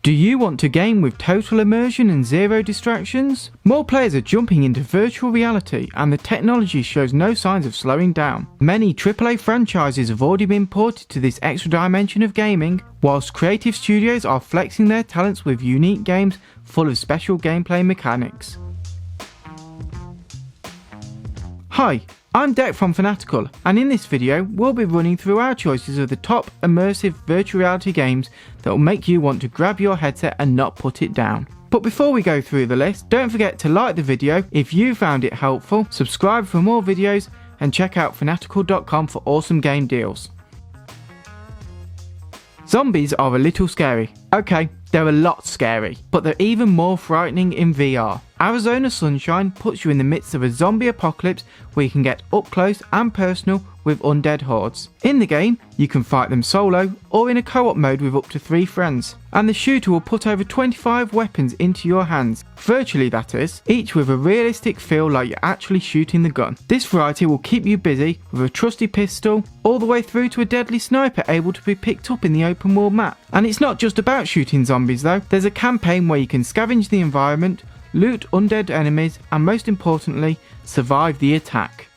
Do you want to game with total immersion and zero distractions? More players are jumping into virtual reality and the technology shows no signs of slowing down. Many AAA franchises have already been ported to this extra dimension of gaming, whilst creative studios are flexing their talents with unique games full of special gameplay mechanics. Hi, I'm Stek from Fanatical, and in this video we'll be running through our choices of the top immersive virtual reality games that will make you want to grab your headset and not put it down. But before we go through the list, don't forget to like the video if you found it helpful, subscribe for more videos, and check out fanatical.com for awesome game deals. Zombies are a little scary. Okay, they're a lot scary, but they're even more frightening in VR. Arizona Sunshine puts you in the midst of a zombie apocalypse where you can get up close and personal with undead hordes. In the game, you can fight them solo or in a co-op mode with up to 3 friends. And the shooter will put over 25 weapons into your hands, virtually that is, each with a realistic feel like you're actually shooting the gun. This variety will keep you busy with a trusty pistol all the way through to a deadly sniper able to be picked up in the open world map. And it's not just about shooting zombies though, there's a campaign where you can scavenge the environment, loot undead enemies, and most importantly, survive the attack.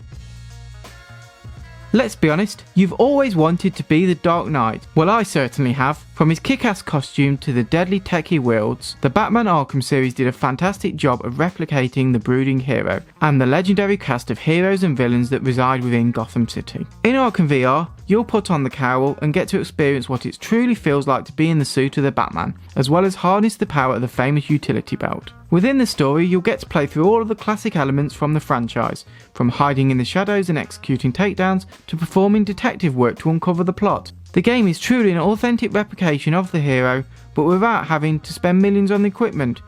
Let's be honest, you've always wanted to be the Dark Knight. Well, I certainly have. From his kick-ass costume to the deadly tech he wields, the Batman Arkham series did a fantastic job of replicating the brooding hero and the legendary cast of heroes and villains that reside within Gotham City. In Arkham VR, you'll put on the cowl and get to experience what it truly feels like to be in the suit of the Batman, as well as harness the power of the famous utility belt. Within the story, you'll get to play through all of the classic elements from the franchise, from hiding in the shadows and executing takedowns to performing detective work to uncover the plot. The game is truly an authentic replication of the hero, but without having to spend millions on the equipment.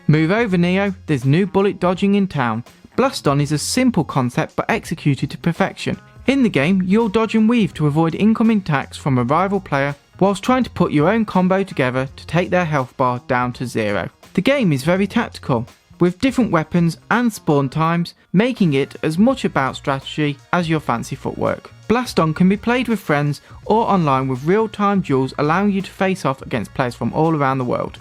Move over Neo, there's new bullet dodging in town. Blaston is a simple concept but executed to perfection. In the game, you'll dodge and weave to avoid incoming attacks from a rival player, whilst trying to put your own combo together to take their health bar down to 0. The game is very tactical, with different weapons and spawn times, making it as much about strategy as your fancy footwork. Blaston can be played with friends or online with real-time duels, allowing you to face off against players from all around the world.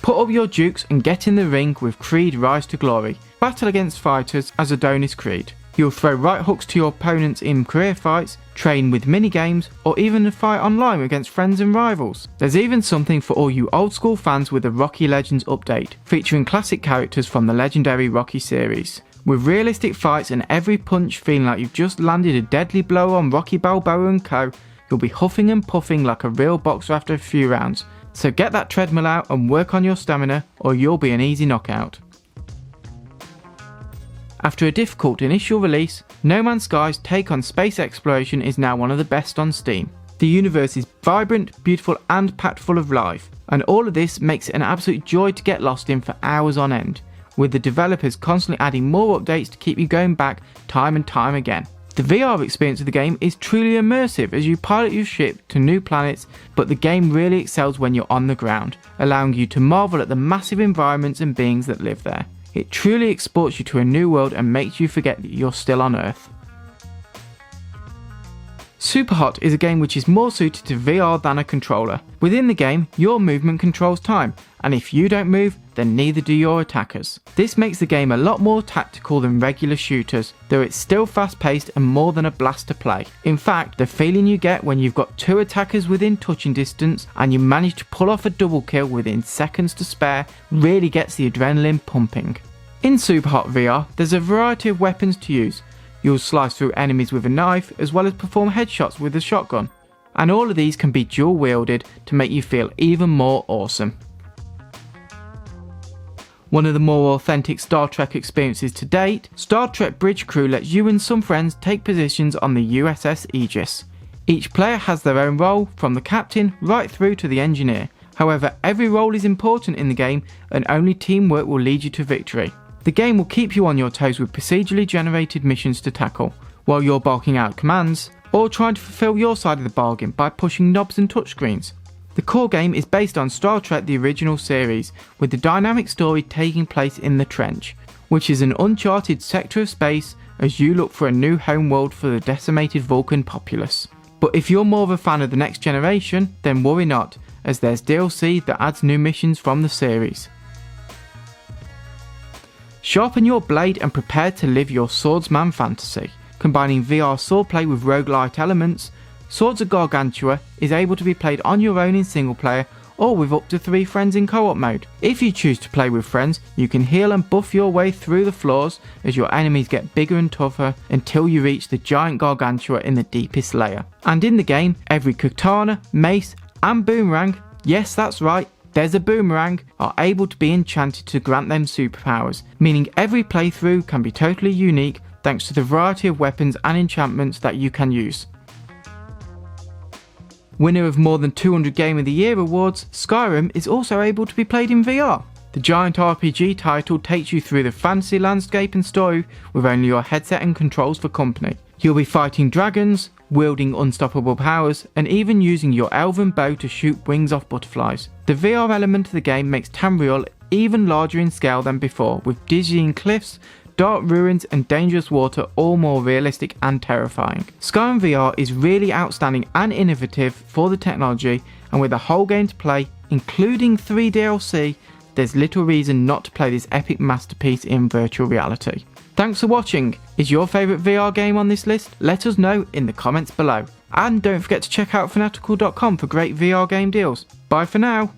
Put up your dukes and get in the ring with Creed Rise to Glory. Battle against fighters as Adonis Creed. You'll throw right hooks to your opponents in career fights, train with mini-games, or even fight online against friends and rivals. There's even something for all you old school fans with the Rocky Legends update, featuring classic characters from the legendary Rocky series. With realistic fights and every punch feeling like you've just landed a deadly blow on Rocky Balboa and co, you'll be huffing and puffing like a real boxer after a few rounds. So get that treadmill out and work on your stamina, or you'll be an easy knockout. After a difficult initial release, No Man's Sky's take on space exploration is now one of the best on Steam. The universe is vibrant, beautiful and packed full of life, and all of this makes it an absolute joy to get lost in for hours on end, with the developers constantly adding more updates to keep you going back time and time again. The VR experience of the game is truly immersive as you pilot your ship to new planets, but the game really excels when you're on the ground, allowing you to marvel at the massive environments and beings that live there. It truly exports you to a new world and makes you forget that you're still on Earth. Superhot is a game which is more suited to VR than a controller. Within the game, your movement controls time, and if you don't move, then neither do your attackers. This makes the game a lot more tactical than regular shooters, though it's still fast paced and more than a blast to play. In fact, the feeling you get when you've got 2 attackers within touching distance and you manage to pull off a double kill within seconds to spare really gets the adrenaline pumping. In Superhot VR, there's a variety of weapons to use. You'll slice through enemies with a knife as well as perform headshots with a shotgun. And all of these can be dual wielded to make you feel even more awesome. One of the more authentic Star Trek experiences to date, Star Trek Bridge Crew lets you and some friends take positions on the USS Aegis. Each player has their own role, from the captain right through to the engineer. However, every role is important in the game and only teamwork will lead you to victory. The game will keep you on your toes with procedurally generated missions to tackle, while you're barking out commands, or trying to fulfill your side of the bargain by pushing knobs and touchscreens. The core game is based on Star Trek the original series, with the dynamic story taking place in the Trench, which is an uncharted sector of space as you look for a new home world for the decimated Vulcan populace. But if you're more of a fan of the next generation, then worry not, as there's DLC that adds new missions from the series. Sharpen your blade and prepare to live your swordsman fantasy. Combining VR swordplay with roguelite elements, Swords of Gargantua is able to be played on your own in single player or with up to 3 friends in co-op mode. If you choose to play with friends, you can heal and buff your way through the floors as your enemies get bigger and tougher until you reach the giant Gargantua in the deepest layer. And in the game, every katana, mace and boomerang, yes that's right, there's a boomerang, are able to be enchanted to grant them superpowers, meaning every playthrough can be totally unique thanks to the variety of weapons and enchantments that you can use. Winner of more than 200 Game of the Year awards, Skyrim is also able to be played in VR. The giant RPG title takes you through the fantasy landscape and story with only your headset and controls for company. You'll be fighting dragons, wielding unstoppable powers, and even using your elven bow to shoot wings off butterflies. The VR element of the game makes Tamriel even larger in scale than before, with dizzying cliffs, dark ruins and dangerous water all more realistic and terrifying. Skyrim VR is really outstanding and innovative for the technology, and with the whole game to play, including 3 DLC, there's little reason not to play this epic masterpiece in virtual reality. Thanks for watching. Is your favourite VR game on this list? Let us know in the comments below. And don't forget to check out Fanatical.com for great VR game deals. Bye for now.